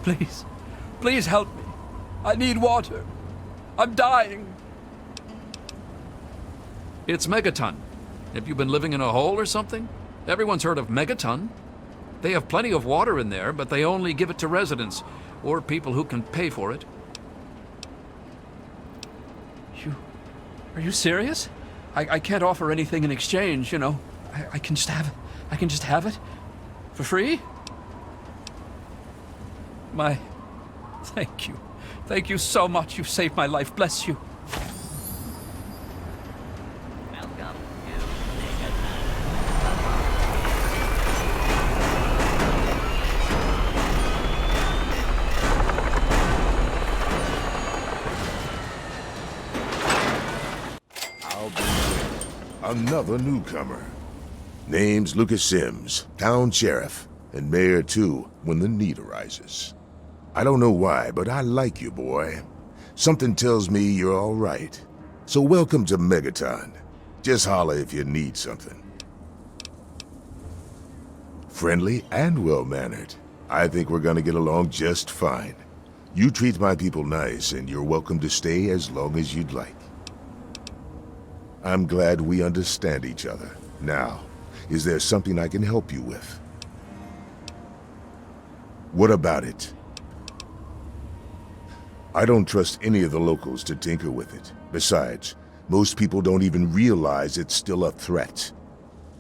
Please. Please help me. I need water. I'm dying. It's Megaton. Have you been living in a hole or something? Everyone's heard of Megaton. They have plenty of water in there, but they only give it to residents or people who can pay for it. Are you serious? I can't offer anything in exchange, you know. I can just have it for free? Thank you. Thank you so much. You've saved my life. Bless you. Welcome I'll be another newcomer. Name's Lucas Sims, town sheriff, and mayor too, when the need arises. I don't know why, but I like you, boy. Something tells me you're all right. So welcome to Megaton. Just holler if you need something. Friendly and well-mannered. I think we're gonna get along just fine. You treat my people nice, and you're welcome to stay as long as you'd like. I'm glad we understand each other. Now, is there something I can help you with? What about it? I don't trust any of the locals to tinker with it. Besides, most people don't even realize it's still a threat.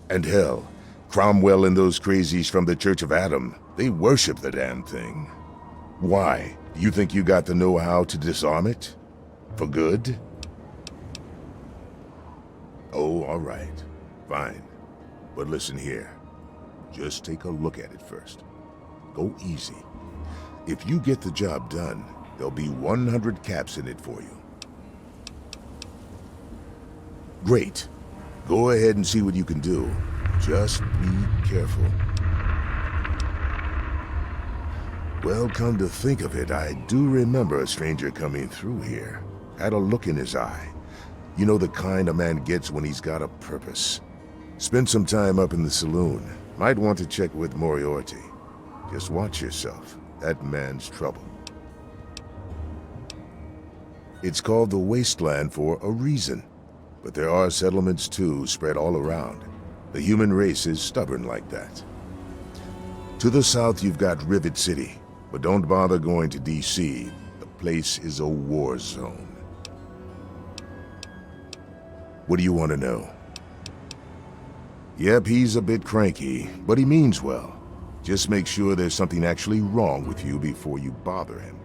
And hell, Cromwell and those crazies from the Church of Adam, they worship the damn thing. Why? Do you think you got the know-how to disarm it? For good? Oh, all right. Fine. But listen here. Just take a look at it first. Go easy. If you get the job done, there'll be 100 caps in it for you. Great. Go ahead and see what you can do. Just be careful. Well, come to think of it, I do remember a stranger coming through here. Had a look in his eye. You know the kind a man gets when he's got a purpose. Spend some time up in the saloon. Might want to check with Moriarty. Just watch yourself. That man's trouble. It's called the Wasteland for a reason. But there are settlements too, spread all around. The human race is stubborn like that. To the south you've got Rivet City, but don't bother going to DC. The place is a war zone. What do you want to know? Yep, he's a bit cranky, but he means well. Just make sure there's something actually wrong with you before you bother him.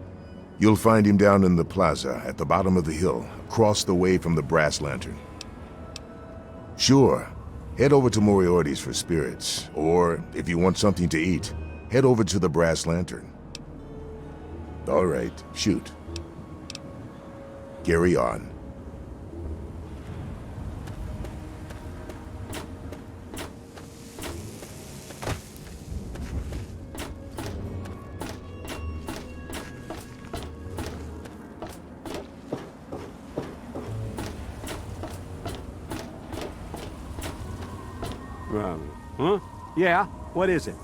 You'll find him down in the plaza at the bottom of the hill, across the way from the Brass Lantern. Sure, head over to Moriarty's for spirits, or if you want something to eat, head over to the Brass Lantern. All right, shoot. Carry on. Huh? Yeah, what is it?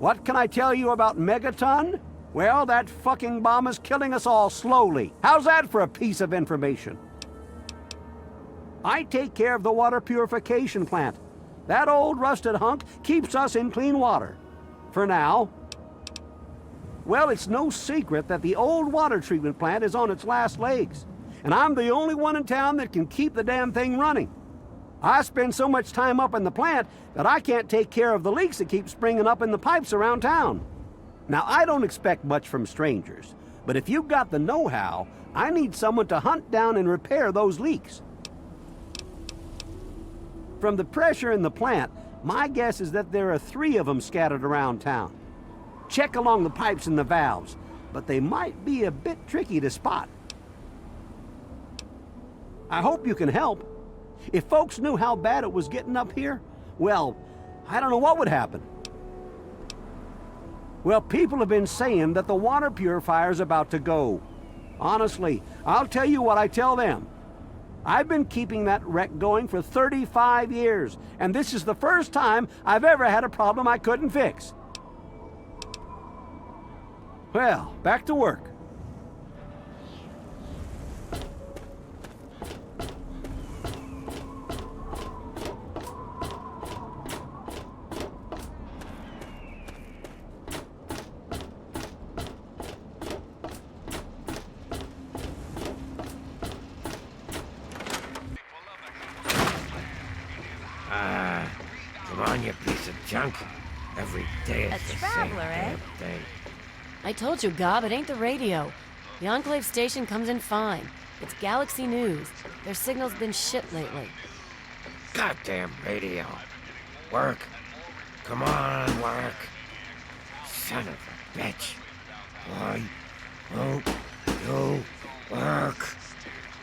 What can I tell you about Megaton? Well, that fucking bomb is killing us all slowly. How's that for a piece of information? I take care of the water purification plant. That old rusted hunk keeps us in clean water. For now. Well, it's no secret that the old water treatment plant is on its last legs. And I'm the only one in town that can keep the damn thing running. I spend so much time up in the plant that I can't take care of the leaks that keep springing up in the pipes around town. Now, I don't expect much from strangers, but if you've got the know-how, I need someone to hunt down and repair those leaks. From the pressure in the plant, my guess is that there are 3 of them scattered around town. Check along the pipes and the valves, but they might be a bit tricky to spot. I hope you can help. If folks knew how bad it was getting up here, well, I don't know what would happen. Well, people have been saying that the water purifier's about to go. Honestly, I'll tell you what I tell them. I've been keeping that wreck going for 35 years, and this is the first time I've ever had a problem I couldn't fix. Well, back to work. Come on, you piece of junk. Every day it's A the traveler, same eh? damn thing. I told you, Gob, it ain't the radio. The Enclave station comes in fine. It's Galaxy News. Their signal's been shit lately. Goddamn radio. Work. Come on, work. Son of a bitch. Why won't you work?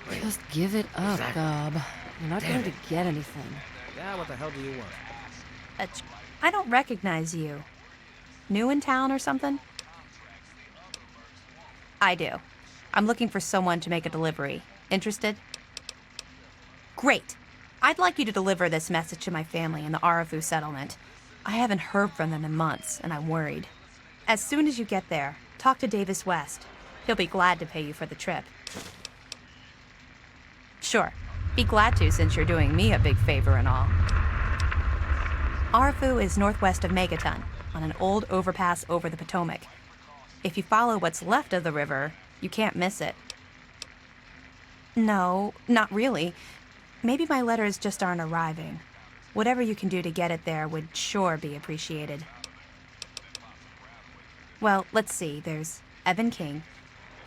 Wait, Just give it up, that- Gob. You're not Damn going to it. get anything. Yeah, what the hell do you want? I don't recognize you. New in town or something? I do. I'm looking for someone to make a delivery. Interested? Great. I'd like you to deliver this message to my family in the Arafu settlement. I haven't heard from them in months, and I'm worried. As soon as you get there, talk to Davis West. He'll be glad to pay you for the trip. Sure. Be glad to, since you're doing me a big favor and all. Arafu is northwest of Megaton, on an old overpass over the Potomac. If you follow what's left of the river, you can't miss it. No, not really. Maybe my letters just aren't arriving. Whatever you can do to get it there would sure be appreciated. Well, let's see. There's Evan King.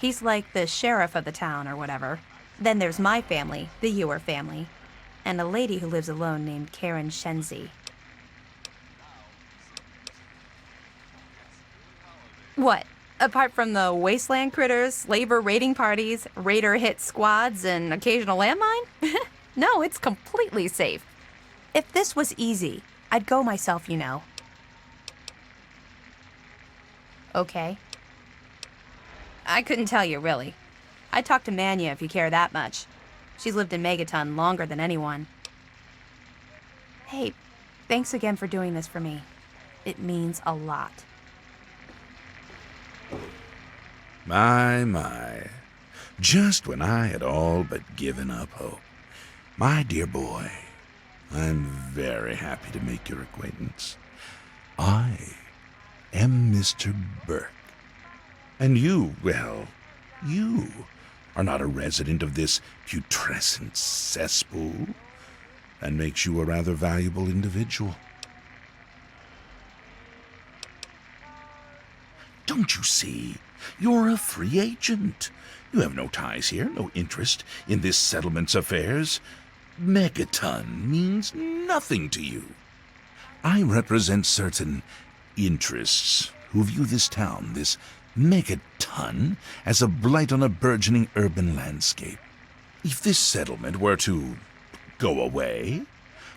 He's like the sheriff of the town or whatever. Then there's my family, the Ewer family, and a lady who lives alone named Karen Shenzi. What? Apart from the wasteland critters, labor raiding parties, raider hit squads, and occasional landmine? No, it's completely safe. If this was easy, I'd go myself, you know. Okay. I couldn't tell you, really. I'd talk to Manya if you care that much. She's lived in Megaton longer than anyone. Hey, thanks again for doing this for me. It means a lot. My. Just when I had all but given up hope. My dear boy, I'm very happy to make your acquaintance. I am Mr. Burke. And you, well, you are not a resident of this putrescent cesspool. That makes you a rather valuable individual. Don't you see? You're a free agent. You have no ties here, no interest in this settlement's affairs. Megaton means nothing to you. I represent certain interests who view this town, this Megaton, as a blight on a burgeoning urban landscape. If this settlement were to go away,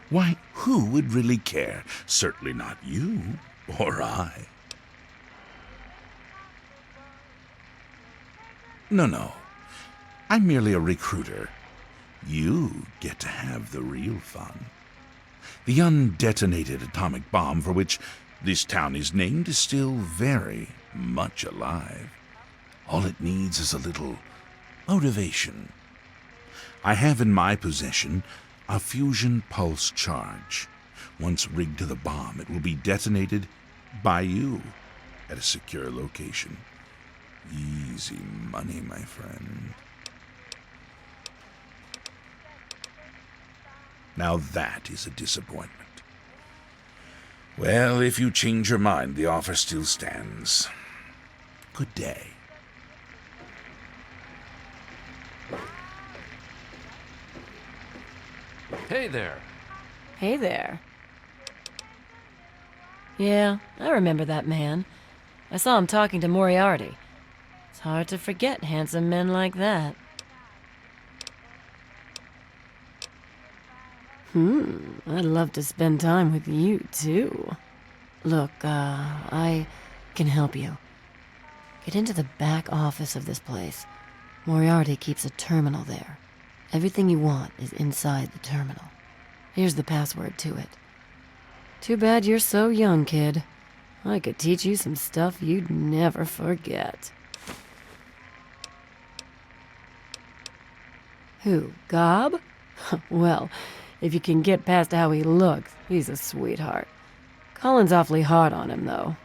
why, who would really care? Certainly not you or I. No. I'm merely a recruiter. You get to have the real fun. The undetonated atomic bomb for which this town is named is still very much alive. All it needs is a little motivation. I have in my possession a fusion pulse charge. Once rigged to the bomb, it will be detonated by you at a secure location. Easy money, my friend. Now that is a disappointment. Well, if you change your mind, the offer still stands. Good day. Hey there. Hey there. Yeah, I remember that man. I saw him talking to Moriarty. It's hard to forget handsome men like that. I'd love to spend time with you, too. Look, I can help you. Get into the back office of this place. Moriarty keeps a terminal there. Everything you want is inside the terminal. Here's the password to it. Too bad you're so young, kid. I could teach you some stuff you'd never forget. Who, Gob? Well, if you can get past how he looks, he's a sweetheart. Colin's awfully hard on him, though.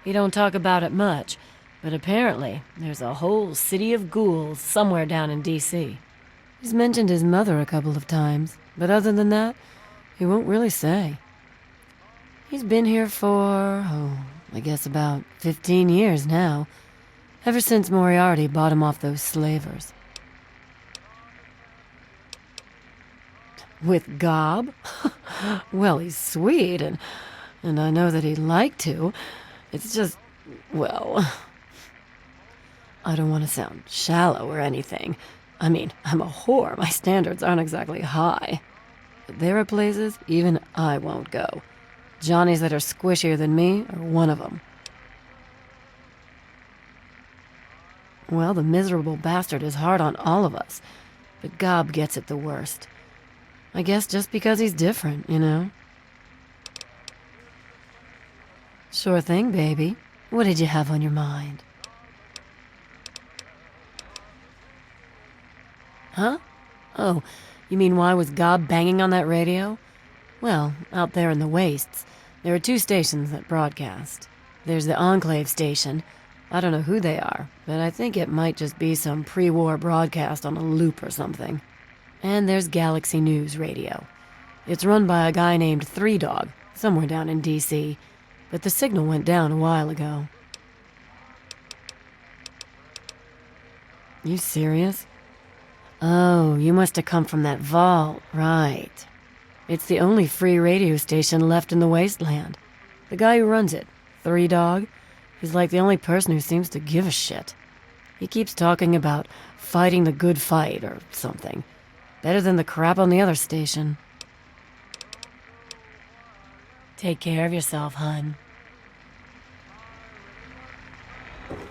He don't talk about it much, but apparently there's a whole city of ghouls somewhere down in D.C. He's mentioned his mother a couple of times, but other than that, he won't really say. He's been here for, I guess about 15 years now, ever since Moriarty bought him off those slavers. With Gob? Well, he's sweet, and I know that he'd like to. It's just, well, I don't want to sound shallow or anything. I mean, I'm a whore. My standards aren't exactly high. But there are places even I won't go. Johnnies that are squishier than me are one of them. Well, the miserable bastard is hard on all of us, but Gob gets it the worst. I guess just because he's different, you know? Sure thing, baby. What did you have on your mind? Huh? Oh, you mean why was Gob banging on that radio? Well, out there in the wastes, there are 2 stations that broadcast. There's the Enclave station. I don't know who they are, but I think it might just be some pre-war broadcast on a loop or something. And there's Galaxy News Radio. It's run by a guy named Three Dog, somewhere down in D.C., but the signal went down a while ago. You serious? Oh, you must have come from that vault, right. It's the only free radio station left in the wasteland. The guy who runs it, Three Dog, he's like the only person who seems to give a shit. He keeps talking about fighting the good fight or something. Better than the crap on the other station. Take care of yourself, hun.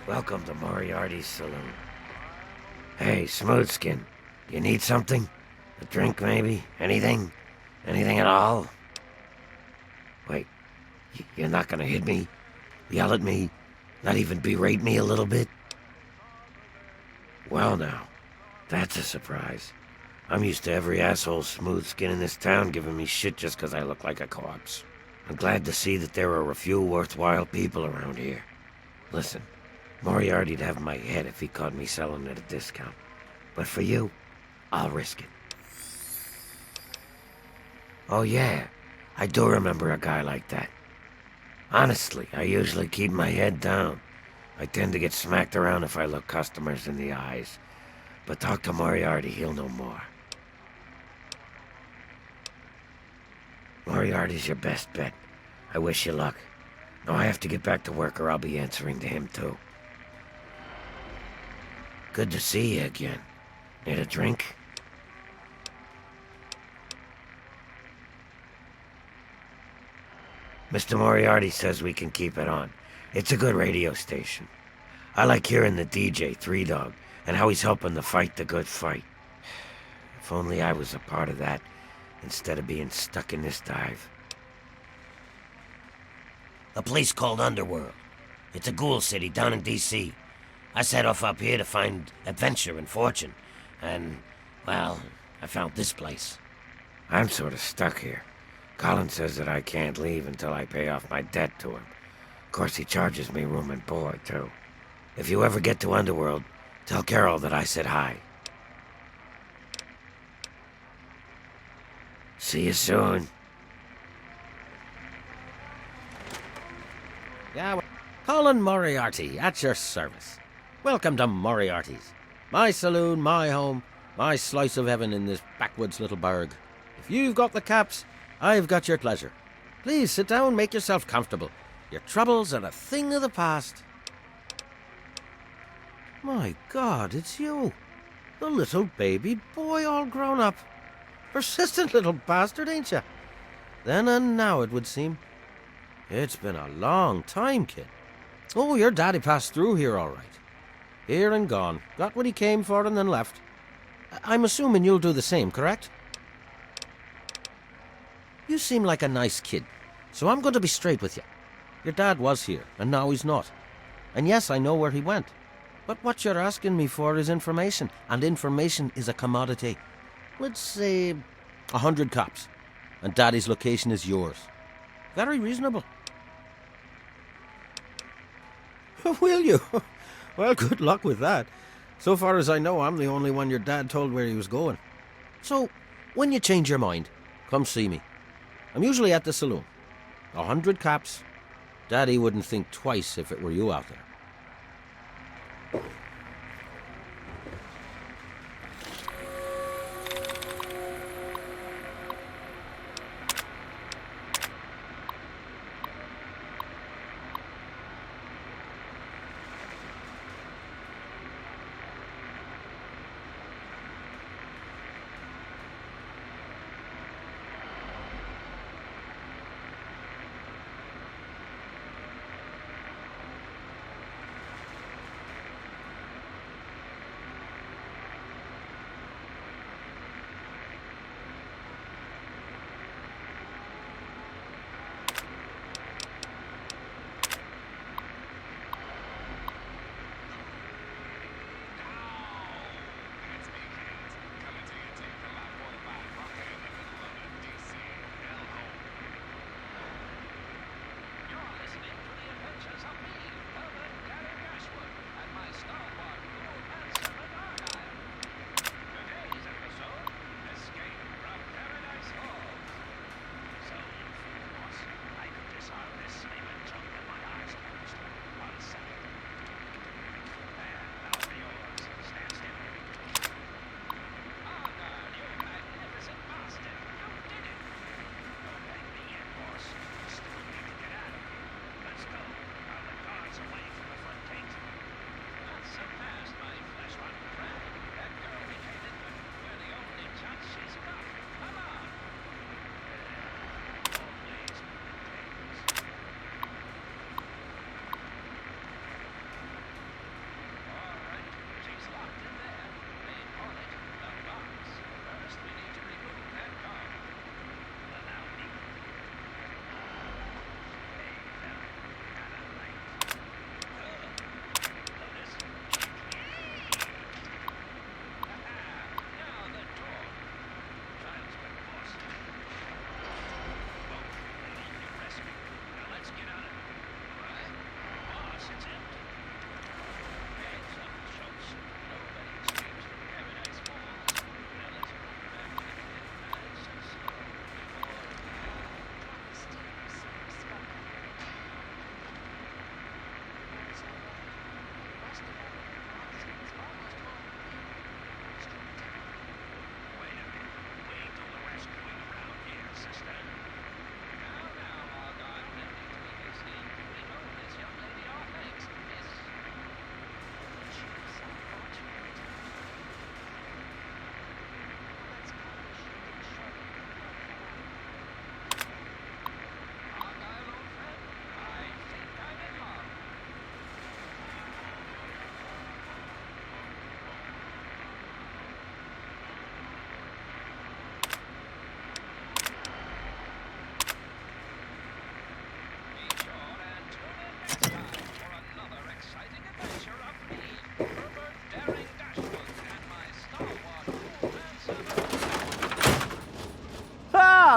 Welcome to Moriarty's saloon. Hey, Smoothskin, you need something? A drink, maybe? Anything? Anything at all? Wait, you're not gonna hit me? Yell at me? Not even berate me a little bit? Well now, that's a surprise. I'm used to every asshole Smoothskin in this town giving me shit just 'cause I look like a corpse. I'm glad to see that there are a few worthwhile people around here. Listen, Moriarty'd have my head if he caught me selling at a discount. But for you, I'll risk it. Oh yeah, I do remember a guy like that. Honestly, I usually keep my head down. I tend to get smacked around if I look customers in the eyes. But talk to Moriarty, he'll know more. Moriarty's your best bet. I wish you luck. Now I have to get back to work or I'll be answering to him too. Good to see you again. Need a drink? Mr. Moriarty says we can keep it on. It's a good radio station. I like hearing the DJ, Three Dog, and how he's helping to fight the good fight. If only I was a part of that, instead of being stuck in this dive. A place called Underworld. It's a ghoul city down in D.C. I set off up here to find adventure and fortune. And, well, I found this place. I'm sort of stuck here. Colin says that I can't leave until I pay off my debt to him. Of course, he charges me room and board, too. If you ever get to Underworld, tell Carol that I said hi. See you soon. Yeah, Colin Moriarty, at your service. Welcome to Moriarty's. My saloon, my home, my slice of heaven in this backwoods little burg. If you've got the caps, I've got your pleasure. Please sit down, make yourself comfortable. Your troubles are a thing of the past. My God, it's you. The little baby boy all grown up. Persistent little bastard, ain't you? Then and now, it would seem. It's been a long time, kid. Oh, your daddy passed through here all right. Here and gone. Got what he came for and then left. I'm assuming you'll do the same, correct? You seem like a nice kid. So I'm going to be straight with you. Your dad was here, and now he's not. And yes, I know where he went. But what you're asking me for is information, and information is a commodity. Let's say 100 cops, and Daddy's location is yours. Very reasonable. Will you? Well, good luck with that. So far as I know, I'm the only one your dad told where he was going. So, when you change your mind, come see me. I'm usually at the saloon. 100 caps. Daddy wouldn't think twice if it were you out there.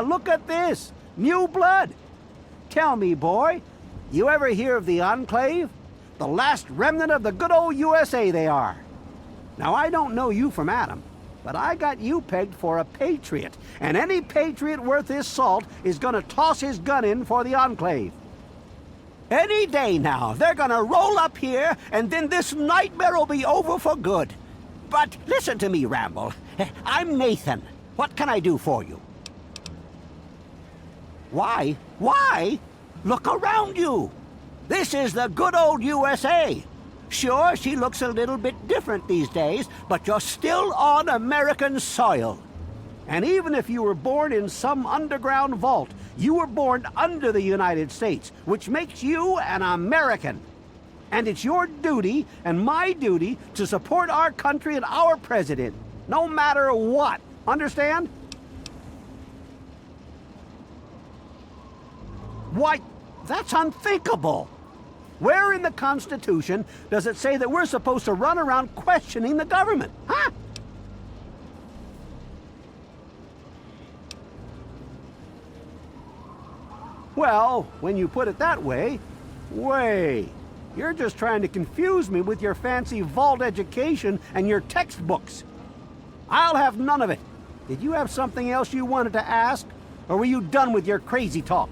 Look at this! New blood! Tell me, boy, you ever hear of the Enclave? The last remnant of the good old USA they are. Now, I don't know you from Adam, but I got you pegged for a patriot, and any patriot worth his salt is gonna toss his gun in for the Enclave. Any day now, they're gonna roll up here, and then this nightmare will be over for good. But listen to me, Ramble. I'm Nathan. What can I do for you? Why? Why? Look around you. This is the good old USA. Sure, she looks a little bit different these days, but you're still on American soil. And even if you were born in some underground vault, you were born under the United States, which makes you an American. And it's your duty and my duty to support our country and our president, no matter what. Understand? Why, that's unthinkable. Where in the Constitution does it say that we're supposed to run around questioning the government? Huh? Well, when you put it that way, you're just trying to confuse me with your fancy vault education and your textbooks. I'll have none of it. Did you have something else you wanted to ask? Or were you done with your crazy talk?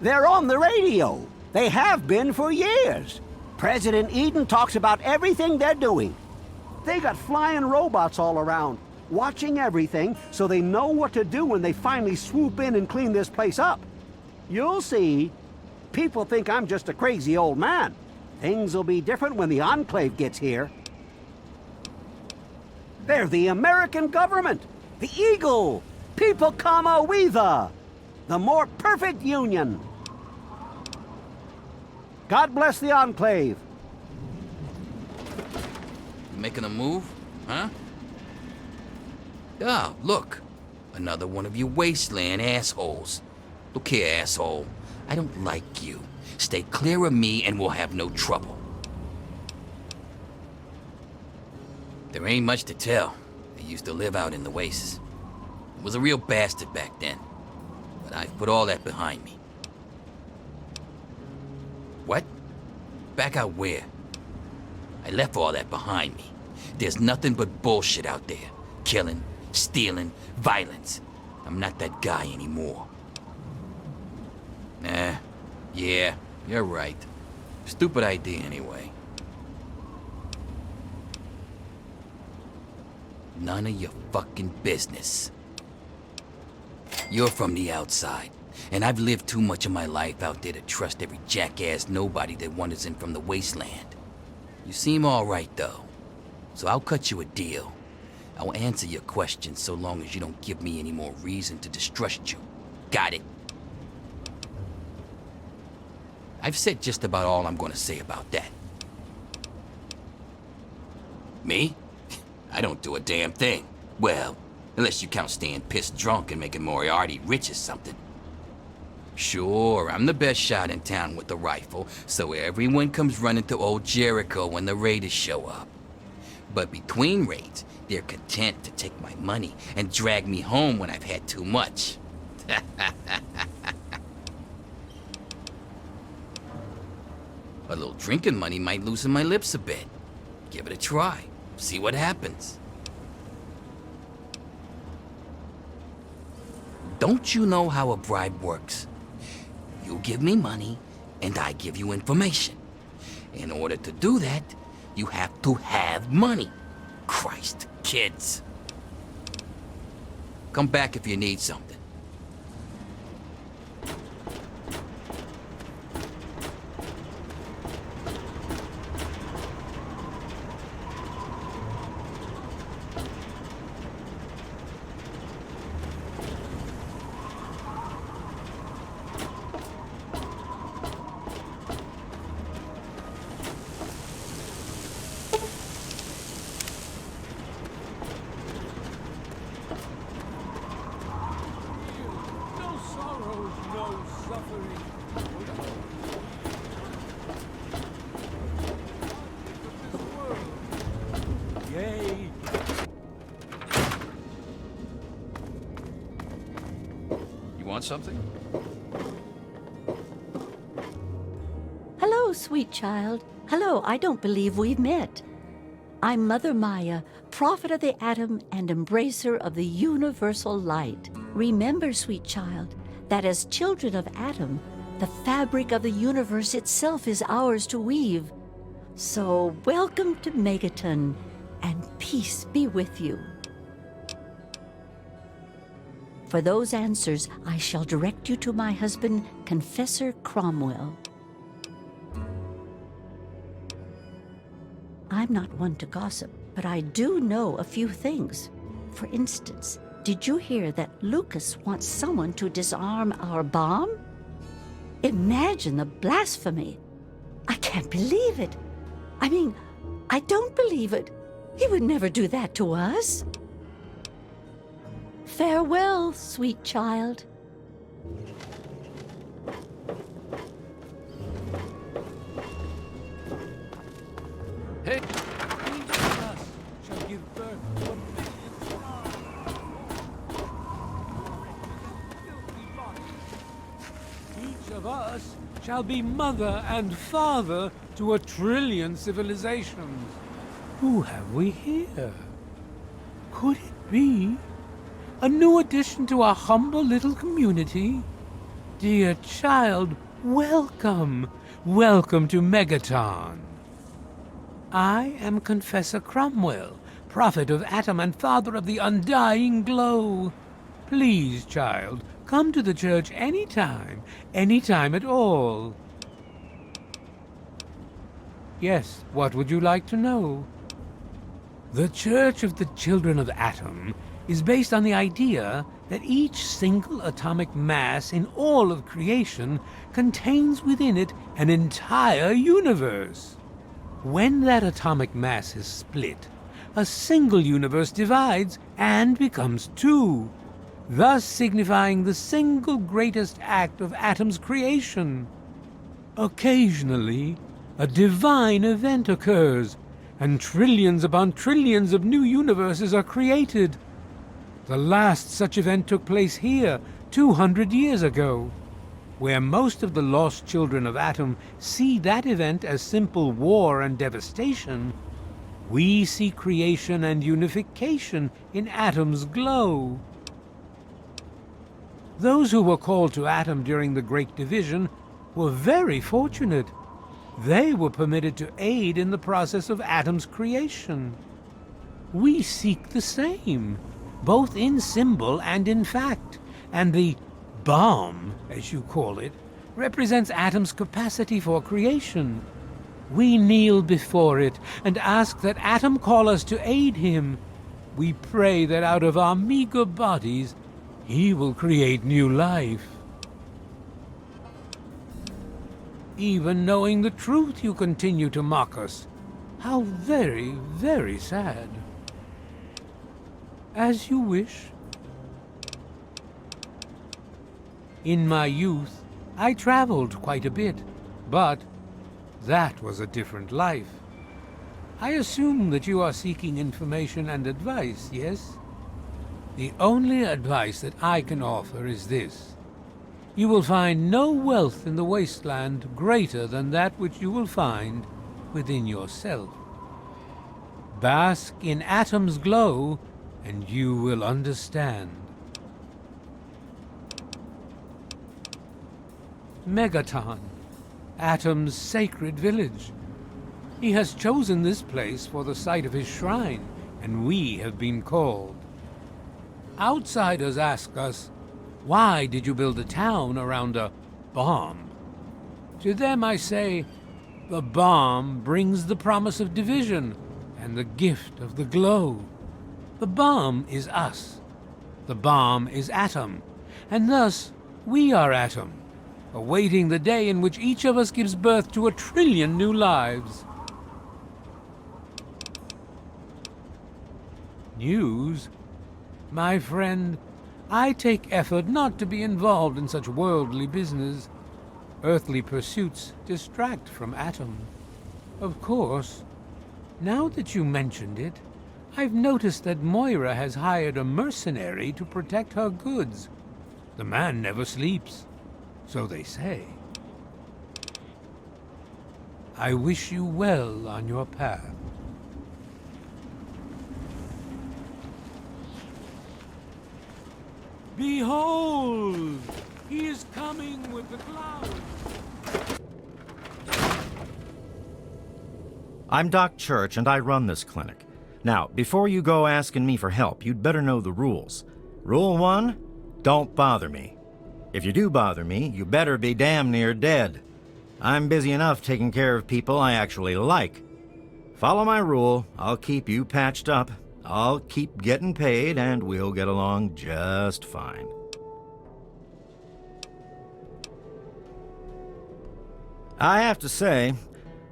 They're on the radio. They have been for years. President Eden talks about everything they're doing. They got flying robots all around, watching everything so they know what to do when they finally swoop in and clean this place up. You'll see. People think I'm just a crazy old man. Things will be different when the Enclave gets here. They're the American government, the Eagle, People Kama Weather, the more perfect union. God bless the Enclave. You making a move, huh? Ah, look. Another one of you wasteland assholes. Look here, asshole. I don't like you. Stay clear of me and we'll have no trouble. There ain't much to tell. I used to live out in the wastes. I was a real bastard back then. But I've put all that behind me. What? Back out where? I left all that behind me. There's nothing but bullshit out there. Killing, stealing, violence. I'm not that guy anymore. Yeah, you're right. Stupid idea anyway. None of your fucking business. You're from the outside, and I've lived too much of my life out there to trust every jackass nobody that wanders in from the wasteland. You seem all right, though, so I'll cut you a deal. I'll answer your questions so long as you don't give me any more reason to distrust you. Got it? I've said just about all I'm gonna say about that. Me? I don't do a damn thing. Well, unless you count staying pissed drunk and making Moriarty rich or something. Sure, I'm the best shot in town with the rifle, so everyone comes running to old Jericho when the raiders show up. But between raids, they're content to take my money and drag me home when I've had too much. A little drinking money might loosen my lips a bit. Give it a try. See what happens. Don't you know how a bribe works? You give me money, and I give you information. In order to do that, you have to have money. Christ, kids. Come back if you need something. Want something? Hello, sweet child. Hello, I don't believe we've met. I'm Mother Maya, prophet of the atom and embracer of the universal light. Remember, sweet child, that as children of Atom, the fabric of the universe itself is ours to weave. So welcome to Megaton, and peace be with you. For those answers, I shall direct you to my husband, Confessor Cromwell. I'm not one to gossip, but I do know a few things. For instance, did you hear that Lucas wants someone to disarm our bomb? Imagine the blasphemy. I can't believe it. I mean, I don't believe it. He would never do that to us. Farewell, sweet child. Hey, Each of us shall give birth to a million stars. Filthy bodies. Each of us shall be mother and father to 1,000,000,000,000 civilizations. Who have we here? Could it be a new addition to our humble little community? Dear child, welcome. Welcome to Megaton. I am Confessor Cromwell, prophet of Atom and father of the undying glow. Please, child, come to the church any time at all. Yes, what would you like to know? The Church of the Children of Atom is based on the idea that each single atomic mass in all of creation contains within it an entire universe. When that atomic mass is split, a single universe divides and becomes two, thus signifying the single greatest act of Atom's creation. Occasionally, a divine event occurs, and trillions upon trillions of new universes are created. The last such event took place here 200 years ago. Where most of the lost children of Atom see that event as simple war and devastation, we see creation and unification in Atom's glow. Those who were called to Atom during the Great Division were very fortunate. They were permitted to aid in the process of Atom's creation. We seek the same, both in symbol and in fact, and the bomb, as you call it, represents Atom's capacity for creation. We kneel before it and ask that Atom call us to aid him. We pray that out of our meager bodies, he will create new life. Even knowing the truth, you continue to mock us. How very, very sad. As you wish. In my youth, I traveled quite a bit, but that was a different life. I assume that you are seeking information and advice, yes? The only advice that I can offer is this. You will find no wealth in the wasteland greater than that which you will find within yourself. Bask in Atom's glow, and you will understand. Megaton, Atom's sacred village. He has chosen this place for the site of his shrine, and we have been called. Outsiders ask us, why did you build a town around a bomb? To them I say, the bomb brings the promise of division and the gift of the glow. The bomb is us. The bomb is Atom, and thus we are Atom, awaiting the day in which each of us gives birth to 1,000,000,000,000 new lives. News? My friend, I take effort not to be involved in such worldly business. Earthly pursuits distract from Atom. Of course, now that you mentioned it, I've noticed that Moira has hired a mercenary to protect her goods. The man never sleeps, so they say. I wish you well on your path. Behold! He is coming with the clouds! I'm Doc Church, and I run this clinic. Now, before you go asking me for help, you'd better know the rules. Rule 1, don't bother me. If you do bother me, you better be damn near dead. I'm busy enough taking care of people I actually like. Follow my rule, I'll keep you patched up. I'll keep getting paid, and we'll get along just fine. I have to say,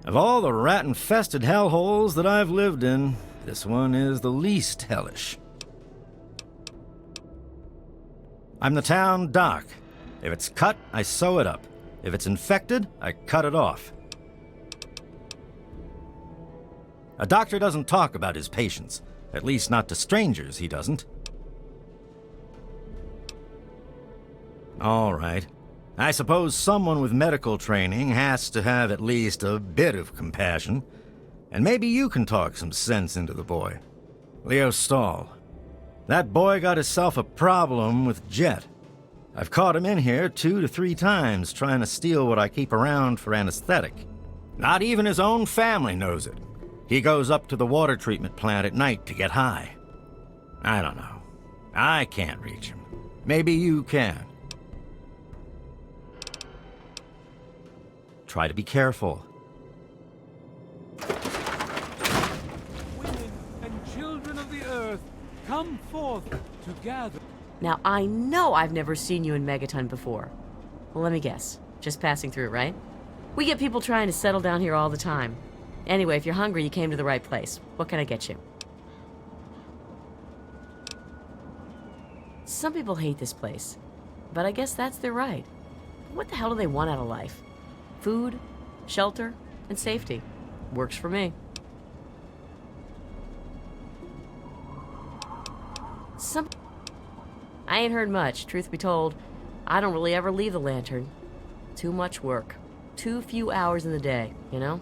of all the rat-infested hellholes that I've lived in, this one is the least hellish. I'm the town doc. If it's cut, I sew it up. If it's infected, I cut it off. A doctor doesn't talk about his patients. At least not to strangers, he doesn't. All right. I suppose someone with medical training has to have at least a bit of compassion. And maybe you can talk some sense into the boy. Leo Stahl. That boy got himself a problem with Jet. I've caught him in here 2 to 3 times trying to steal what I keep around for anesthetic. Not even his own family knows it. He goes up to the water treatment plant at night to get high. I don't know. I can't reach him. Maybe you can. Try to be careful. Women and children of the earth, come forth to gather. Now, I know I've never seen you in Megaton before. Well, let me guess. Just passing through, right? We get people trying to settle down here all the time. Anyway, if you're hungry, you came to the right place. What can I get you? Some people hate this place, but I guess that's their right. What the hell do they want out of life? Food, shelter, and safety. Works for me. I ain't heard much, truth be told. I don't really ever leave the lantern. Too much work. Too few hours in the day, you know?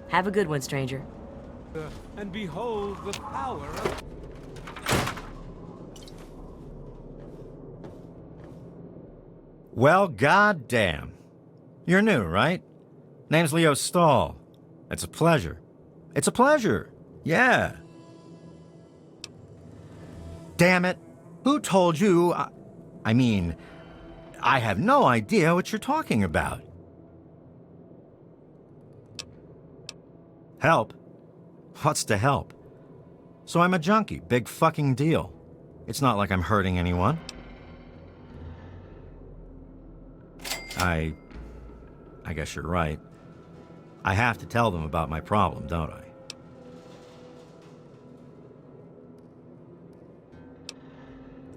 Have a good one, stranger. And behold the power of... Well, goddamn. You're new, right? Name's Leo Stahl. It's a pleasure. It's a pleasure. Yeah. Damn it. Who told you? I mean, I have no idea what you're talking about. Help? What's to help? So I'm a junkie. Big fucking deal. It's not like I'm hurting anyone. I guess you're right. I have to tell them about my problem, don't I?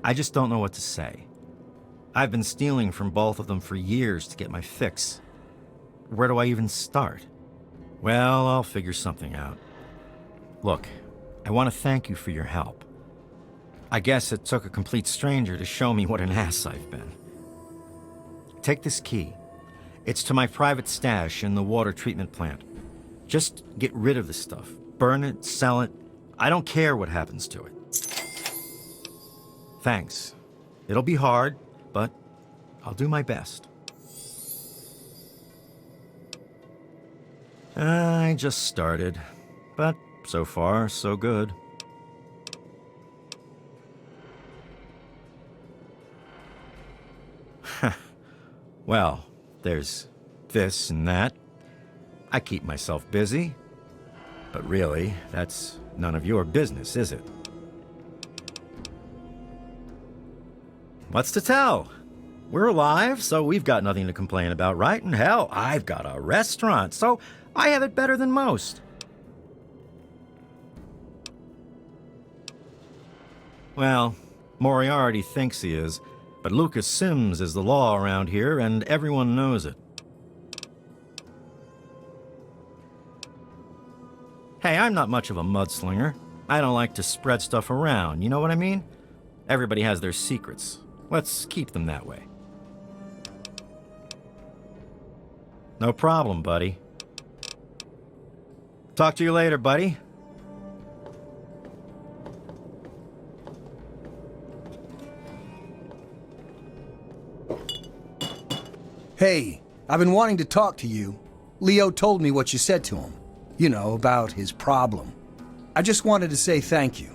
I just don't know what to say. I've been stealing from both of them for years to get my fix. Where do I even start? Well, I'll figure something out. Look, I want to thank you for your help. I guess it took a complete stranger to show me what an ass I've been. Take this key. It's to my private stash in the water treatment plant. Just get rid of the stuff. Burn it, sell it. I don't care what happens to it. Thanks. It'll be hard, but I'll do my best. I just started, but so far, so good. Well, there's this and that. I keep myself busy, but really, that's none of your business, is it? What's to tell? We're alive, so we've got nothing to complain about, right? And hell, I've got a restaurant, so I have it better than most. Well, Moriarty thinks he is, but Lucas Sims is the law around here, and everyone knows it. Hey, I'm not much of a mudslinger. I don't like to spread stuff around, you know what I mean? Everybody has their secrets. Let's keep them that way. No problem, buddy. Talk to you later, buddy. Hey, I've been wanting to talk to you. Leo told me what you said to him. You know, about his problem. I just wanted to say thank you.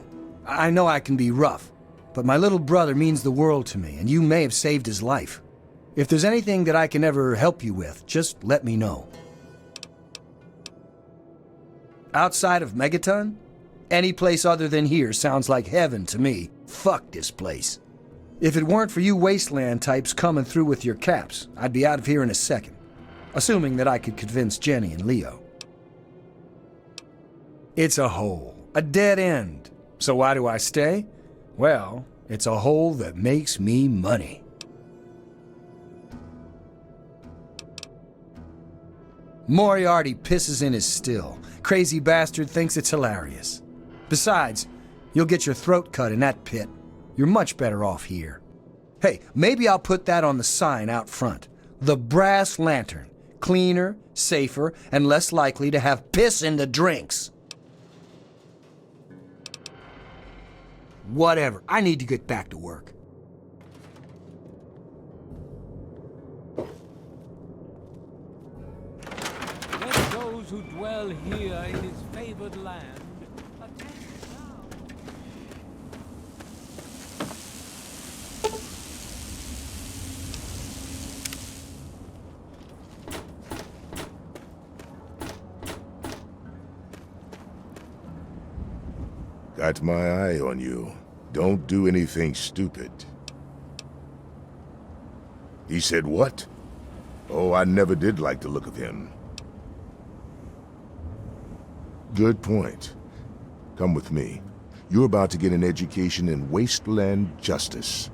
I know I can be rough, but my little brother means the world to me, and you may have saved his life. If there's anything that I can ever help you with, just let me know. Outside of Megaton? Any place other than here sounds like heaven to me. Fuck this place. If it weren't for you wasteland types coming through with your caps, I'd be out of here in a second. Assuming that I could convince Jenny and Leo. It's a hole. A dead end. So why do I stay? Well, it's a hole that makes me money. Moriarty pisses in his still. Crazy bastard thinks it's hilarious. Besides, you'll get your throat cut in that pit. You're much better off here. Hey, maybe I'll put that on the sign out front. The Brass Lantern. Cleaner, safer, and less likely to have piss in the drinks. Whatever. I need to get back to work. Let those who dwell here in his favored land attend now. Got my eye on you. Don't do anything stupid. He said what? Oh, I never did like the look of him. Good point. Come with me. You're about to get an education in wasteland justice.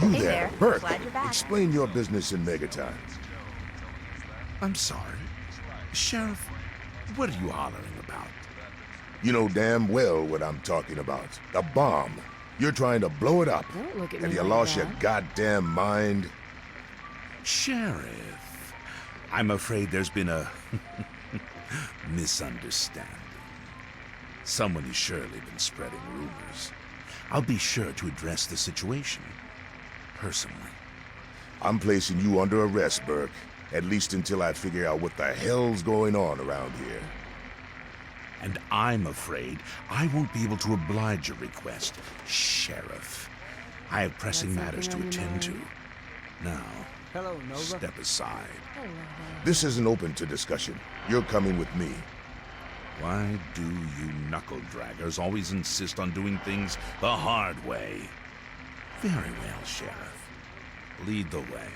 You Hey there, there. Burke. Glad you're back. Explain your business in Megaton. I'm sorry. Sheriff, what are you hollering about? You know damn well what I'm talking about. The bomb. You're trying to blow it up. Don't look at Have me you like lost that. your goddamn mind? Sheriff, I'm afraid there's been a misunderstanding. Someone has surely been spreading rumors. I'll be sure to address the situation personally. I'm placing you under arrest, Burke. At least until I figure out what the hell's going on around here. And I'm afraid I won't be able to oblige your request, Sheriff. I have pressing matters to attend to. Now, Hello, Nova. step aside. This isn't open to discussion. You're coming with me. Why do you knuckle-draggers always insist on doing things the hard way? Very well, Sheriff. Lead the way.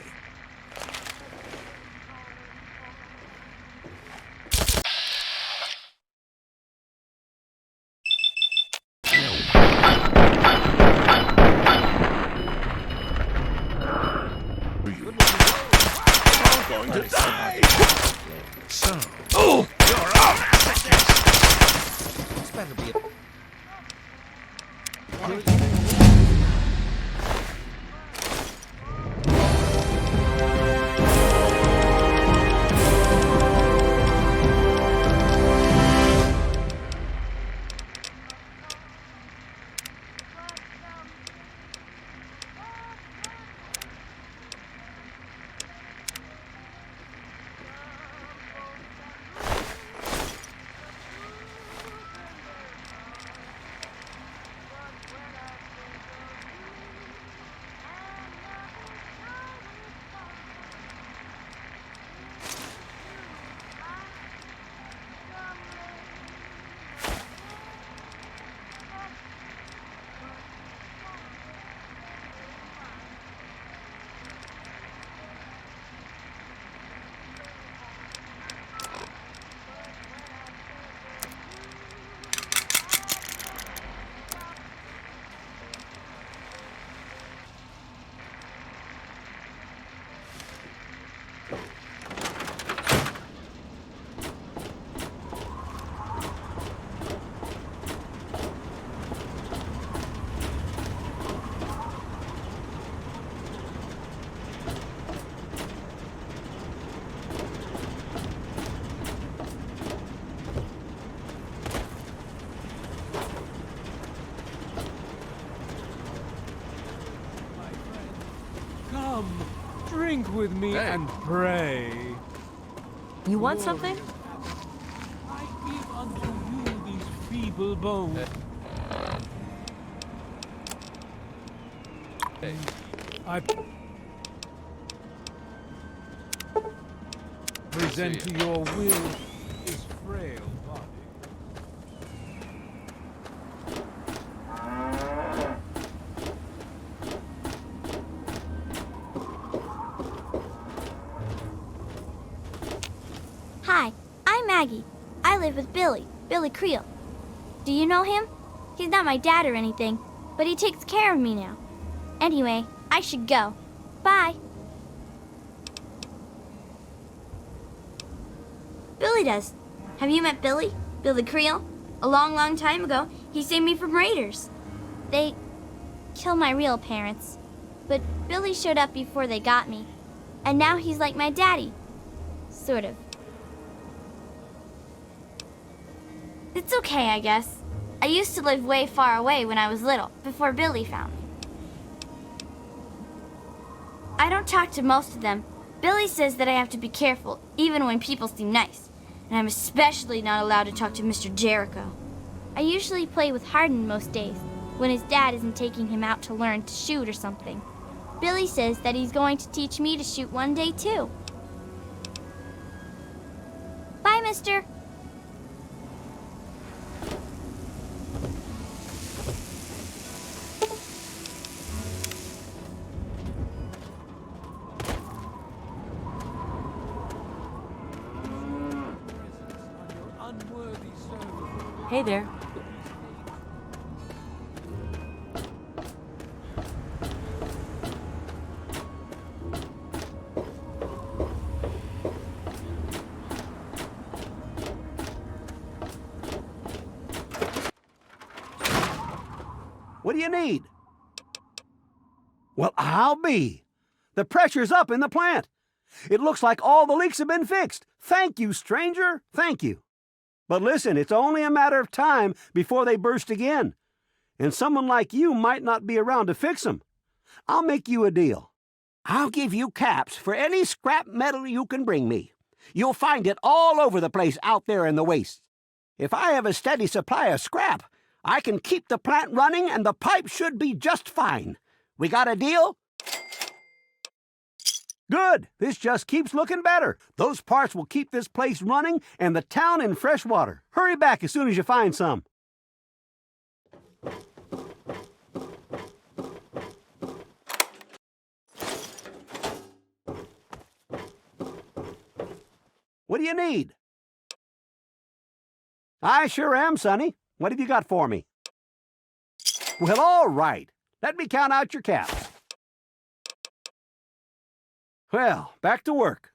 I'm going to die! So, Oh! you're up! This better be Come, drink with me and pray. You want something? I give unto you these people bone. I present to your will his frail body. Hi, I'm Maggie. I live with Billy Creel. Do you know him? He's not my dad or anything, but he takes care of me now. Anyway, I should go. Bye. Billy does. Have you met Billy? Billy Creel? A long time ago, he saved me from raiders. They killed my real parents, but Billy showed up before they got me, and now he's like my daddy. Sort of. It's okay, I guess. I used to live way far away when I was little, before Billy found me. I don't talk to most of them. Billy says that I have to be careful, even when people seem nice. And I'm especially not allowed to talk to Mr. Jericho. I usually play with Hardin most days, when his dad isn't taking him out to learn to shoot or something. Billy says that he's going to teach me to shoot one day, too. Bye, mister. Hey there. What do you need? Well, I'll be. The pressure's up in the plant. It looks like all the leaks have been fixed. Thank you, stranger. Thank you. But listen, it's only a matter of time before they burst again. And someone like you might not be around to fix them. I'll make you a deal. I'll give you caps for any scrap metal you can bring me. You'll find it all over the place out there in the wastes. If I have a steady supply of scrap, I can keep the plant running and the pipe should be just fine. We got a deal? Good. This just keeps looking better. Those parts will keep this place running and the town in fresh water. Hurry back as soon as you find some. What do you need? I sure am, Sonny. What have you got for me? Well, all right. Let me count out your caps. Well, back to work.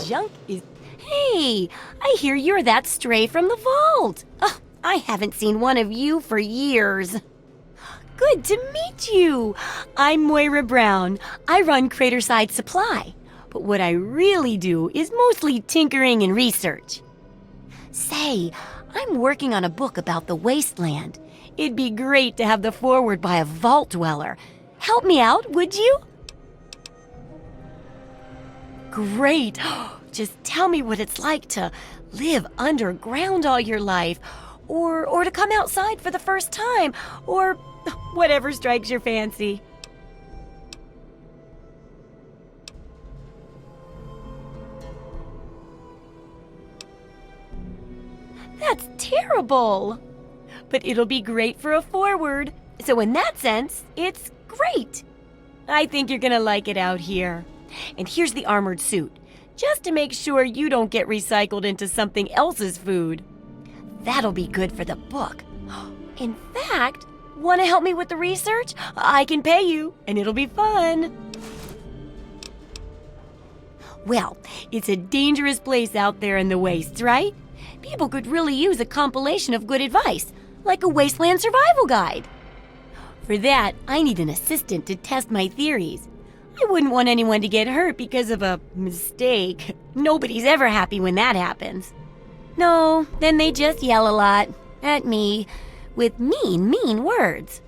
Junk is... Hey, I hear you're that stray from the vault. Oh, I haven't seen one of you for years. Good to meet you. I'm Moira Brown. I run Craterside Supply. But what I really do is mostly tinkering and research. Say, I'm working on a book about the wasteland. It'd be great to have the foreword by a vault dweller. Help me out, would you? Great. Just tell me what it's like to live underground all your life, or to come outside for the first time, or whatever strikes your fancy. That's terrible. But it'll be great for a foreword. So in that sense, it's great. I think you're gonna like it out here. And here's the armored suit, just to make sure you don't get recycled into something else's food. That'll be good for the book. In fact, want to help me with the research? I can pay you, and it'll be fun. Well, it's a dangerous place out there in the wastes, right? People could really use a compilation of good advice, like a wasteland survival guide. For that, I need an assistant to test my theories. I wouldn't want anyone to get hurt because of a mistake. Nobody's ever happy when that happens. No, then they just yell a lot at me with mean words.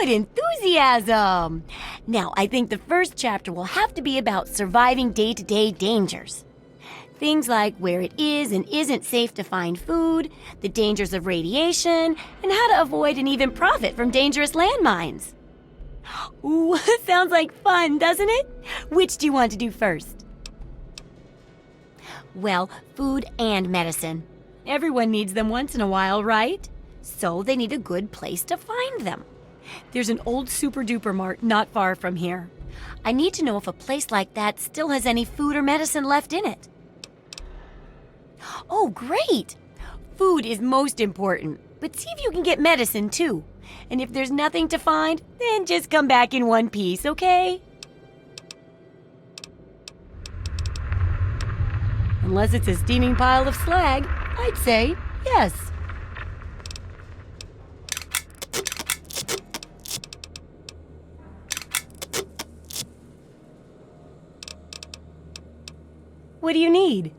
Good enthusiasm! Now, I think the first chapter will have to be about surviving day-to-day dangers. Things like where it is and isn't safe to find food, the dangers of radiation, and how to avoid and even profit from dangerous landmines. Ooh, sounds like fun, doesn't it? Which do you want to do first? Well, food and medicine. Everyone needs them once in a while, right? So they need a good place to find them. There's an old super-duper mart not far from here. I need to know if a place like that still has any food or medicine left in it. Oh, great! Food is most important, but see if you can get medicine too. And if there's nothing to find, then just come back in one piece, okay? Unless it's a steaming pile of slag, I'd say yes. What do you need?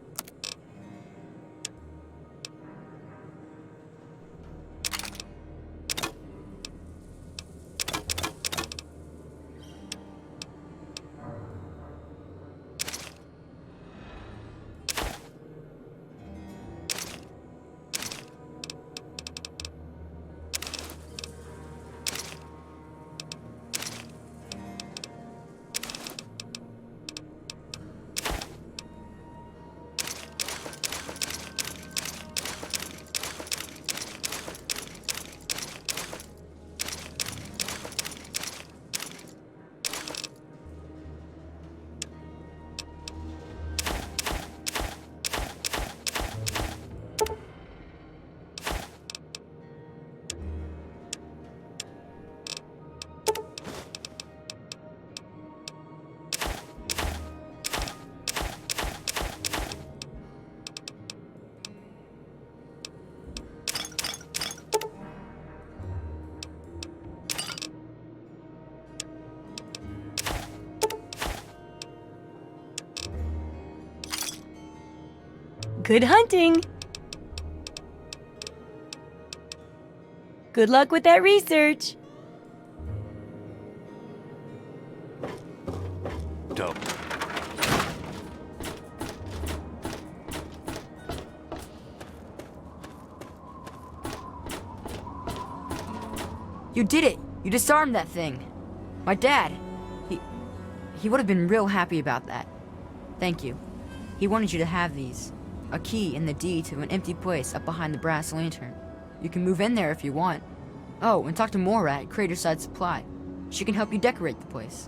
Good hunting! Good luck with that research! Dope. You did it! You disarmed that thing! My dad, he would have been real happy about that. Thank you. He wanted you to have these. A key and the deed to an empty place up behind the brass lantern. You can move in there if you want. Oh, and talk to Maura at Craterside Supply. She can help you decorate the place.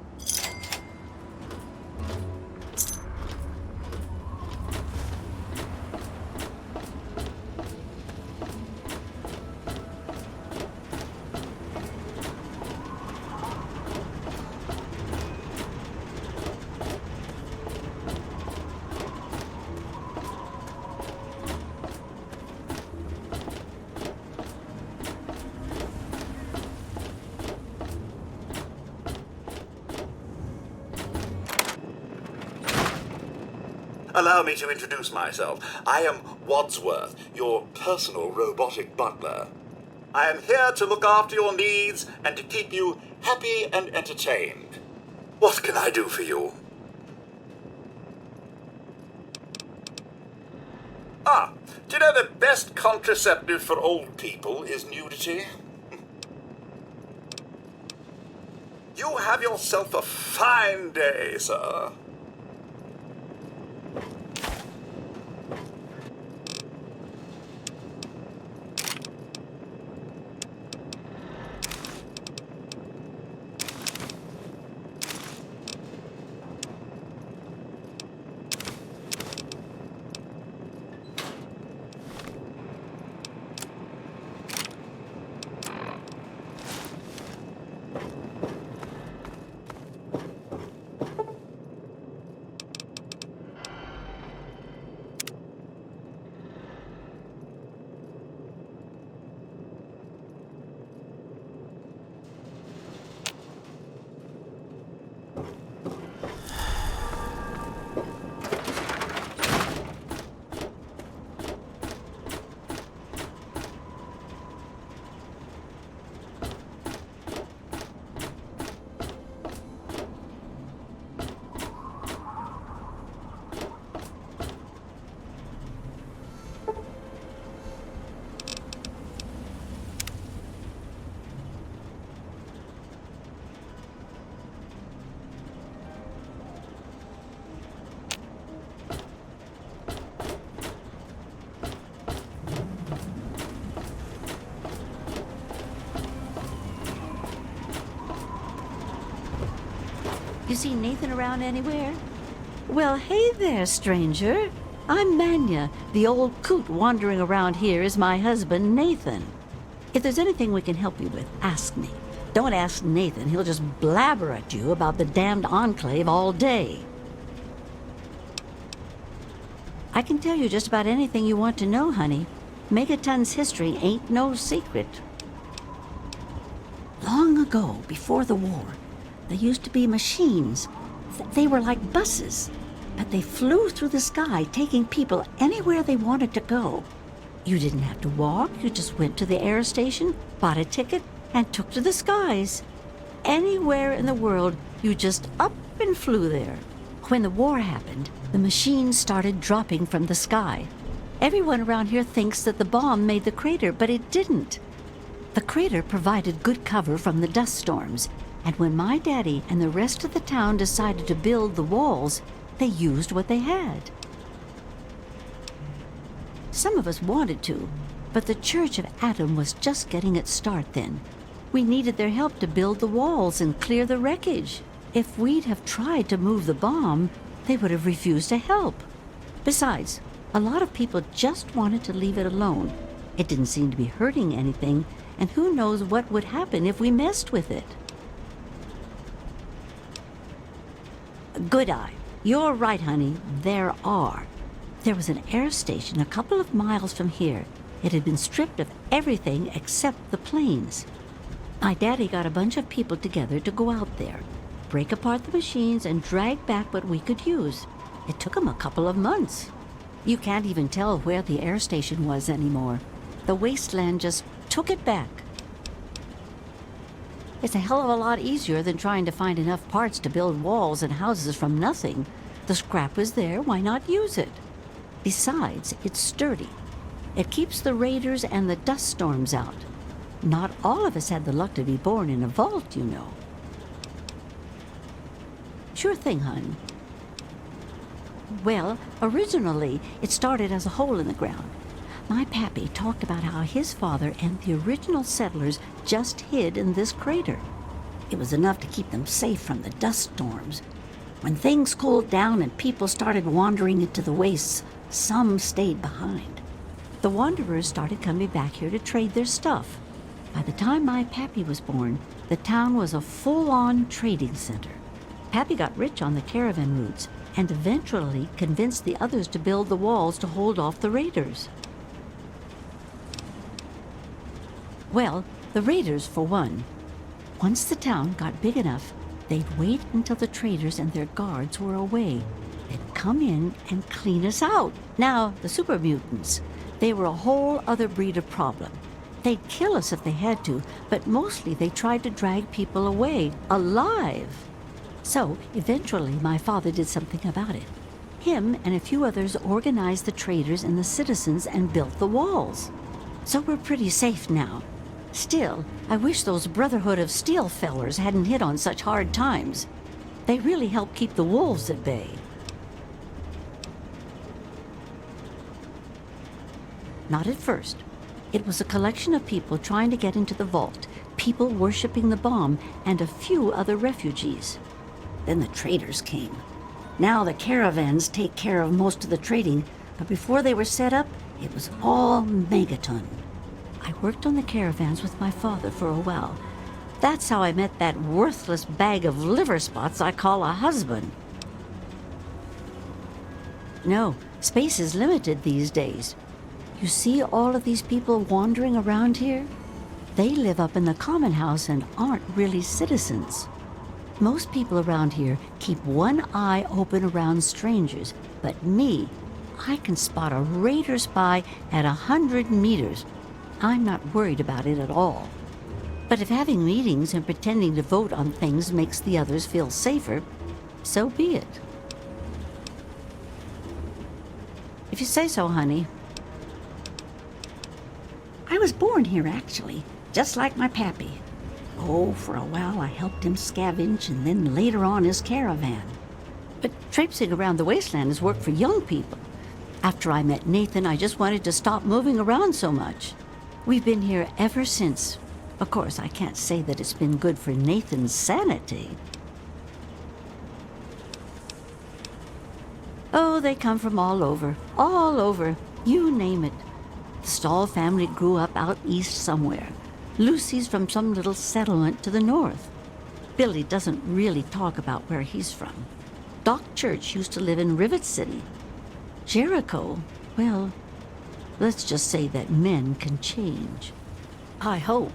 Allow me to introduce myself. I am Wadsworth, your personal robotic butler. I am here to look after your needs and to keep you happy and entertained. What can I do for you? Do you know the best contraceptive for old people is nudity? You have yourself a fine day, sir. You see Nathan around anywhere? Well, hey there, stranger. I'm Manya. The old coot wandering around here is my husband, Nathan. If there's anything we can help you with, ask me. Don't ask Nathan. He'll just blabber at you about the damned Enclave all day. I can tell you just about anything you want to know, honey. Megaton's history ain't no secret. Long ago, before the war, there used to be machines. They were like buses, but they flew through the sky, taking people anywhere they wanted to go. You didn't have to walk, you just went to the air station, bought a ticket, and took to the skies. Anywhere in the world, you just up and flew there. When the war happened, the machines started dropping from the sky. Everyone around here thinks that the bomb made the crater, but it didn't. The crater provided good cover from the dust storms, and when my daddy and the rest of the town decided to build the walls, they used what they had. Some of us wanted to, but the Church of Adam was just getting its start then. We needed their help to build the walls and clear the wreckage. If we'd have tried to move the bomb, they would have refused to help. Besides, a lot of people just wanted to leave it alone. It didn't seem to be hurting anything, and who knows what would happen if we messed with it. Good eye. You're right, honey. There are. There was an air station a couple of miles from here. It had been stripped of everything except the planes. My daddy got a bunch of people together to go out there, break apart the machines, and drag back what we could use. It took him a couple of months. You can't even tell where the air station was anymore. The wasteland just took it back. It's a hell of a lot easier than trying to find enough parts to build walls and houses from nothing. The scrap was there, why not use it? Besides, it's sturdy. It keeps the raiders and the dust storms out. Not all of us had the luck to be born in a vault, you know. Sure thing, hon. Well, originally, it started as a hole in the ground. My pappy talked about how his father and the original settlers just hid in this crater. It was enough to keep them safe from the dust storms. When things cooled down and people started wandering into the wastes, some stayed behind. The wanderers started coming back here to trade their stuff. By the time my pappy was born, the town was a full-on trading center. Pappy got rich on the caravan routes and eventually convinced the others to build the walls to hold off the raiders. Well, the raiders, for one. Once the town got big enough, they'd wait until the traders and their guards were away. They'd come in and clean us out. Now, the super mutants, they were a whole other breed of problem. They'd kill us if they had to, but mostly they tried to drag people away, alive. So, eventually, my father did something about it. Him and a few others organized the traders and the citizens and built the walls. So we're pretty safe now. Still, I wish those Brotherhood of Steel fellers hadn't hit on such hard times. They really helped keep the wolves at bay. Not at first. It was a collection of people trying to get into the vault, people worshipping the bomb, and a few other refugees. Then the traders came. Now the caravans take care of most of the trading, but before they were set up, it was all Megaton. I worked on the caravans with my father for a while. That's how I met that worthless bag of liver spots I call a husband. No, space is limited these days. You see all of these people wandering around here? They live up in the common house and aren't really citizens. Most people around here keep one eye open around strangers, but me, I can spot a raider spy at 100 meters. I'm not worried about it at all. But if having meetings and pretending to vote on things makes the others feel safer, so be it. If you say so, honey. I was born here, actually, just like my pappy. Oh, for a while I helped him scavenge and then later on his caravan. But traipsing around the wasteland is work for young people. After I met Nathan, I just wanted to stop moving around so much. We've been here ever since. Of course, I can't say that it's been good for Nathan's sanity. Oh, they come from all over. All over. You name it. The Stahl family grew up out east somewhere. Lucy's from some little settlement to the north. Billy doesn't really talk about where he's from. Doc Church used to live in Rivet City. Jericho, well, let's just say that men can change. I hope.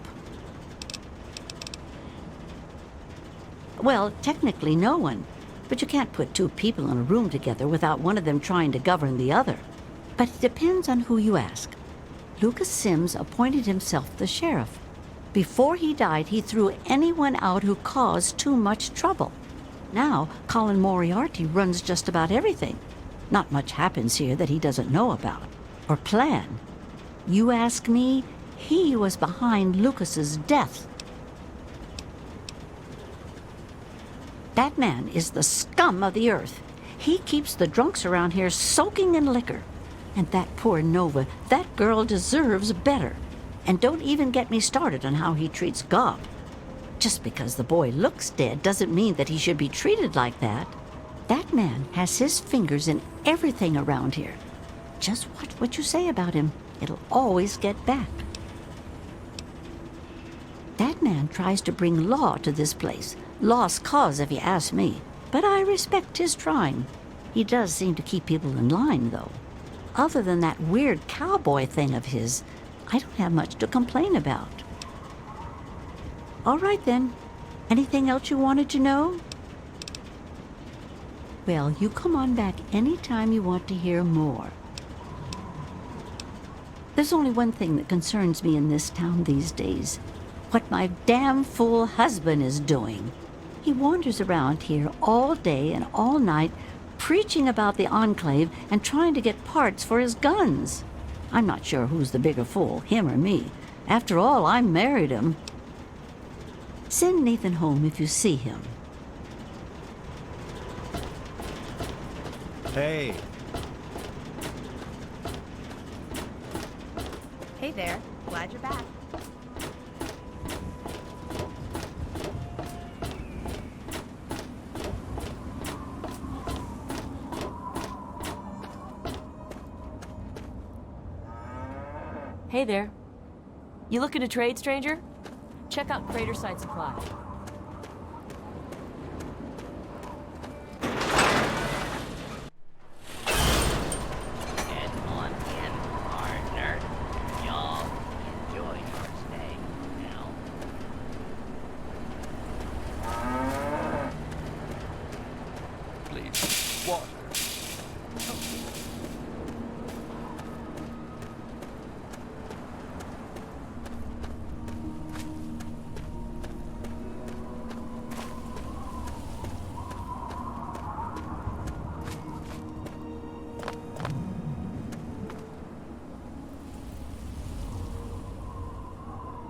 Well, technically no one. But you can't put two people in a room together without one of them trying to govern the other. But it depends on who you ask. Lucas Sims appointed himself the sheriff. Before he died, he threw anyone out who caused too much trouble. Now, Colin Moriarty runs just about everything. Not much happens here that he doesn't know about or plan. You ask me, he was behind Lucas's death. That man is the scum of the earth. He keeps the drunks around here soaking in liquor. And that poor Nova, that girl deserves better. And don't even get me started on how he treats Gob. Just because the boy looks dead doesn't mean that he should be treated like that. That man has his fingers in everything around here. Just watch what you say about him. It'll always get back. That man tries to bring law to this place. Lost cause, if you ask me. But I respect his trying. He does seem to keep people in line, though. Other than that weird cowboy thing of his, I don't have much to complain about. All right, then. Anything else you wanted to know? Well, you come on back anytime you want to hear more. There's only one thing that concerns me in this town these days. What my damn fool husband is doing. He wanders around here all day and all night, preaching about the Enclave and trying to get parts for his guns. I'm not sure who's the bigger fool, him or me. After all, I married him. Send Nathan home if you see him. Hey. Hey there. Glad you're back. Hey there. You looking to trade, stranger? Check out Crater Site Supply. Get on in, partner. Y'all enjoy your stay now. Please. Water.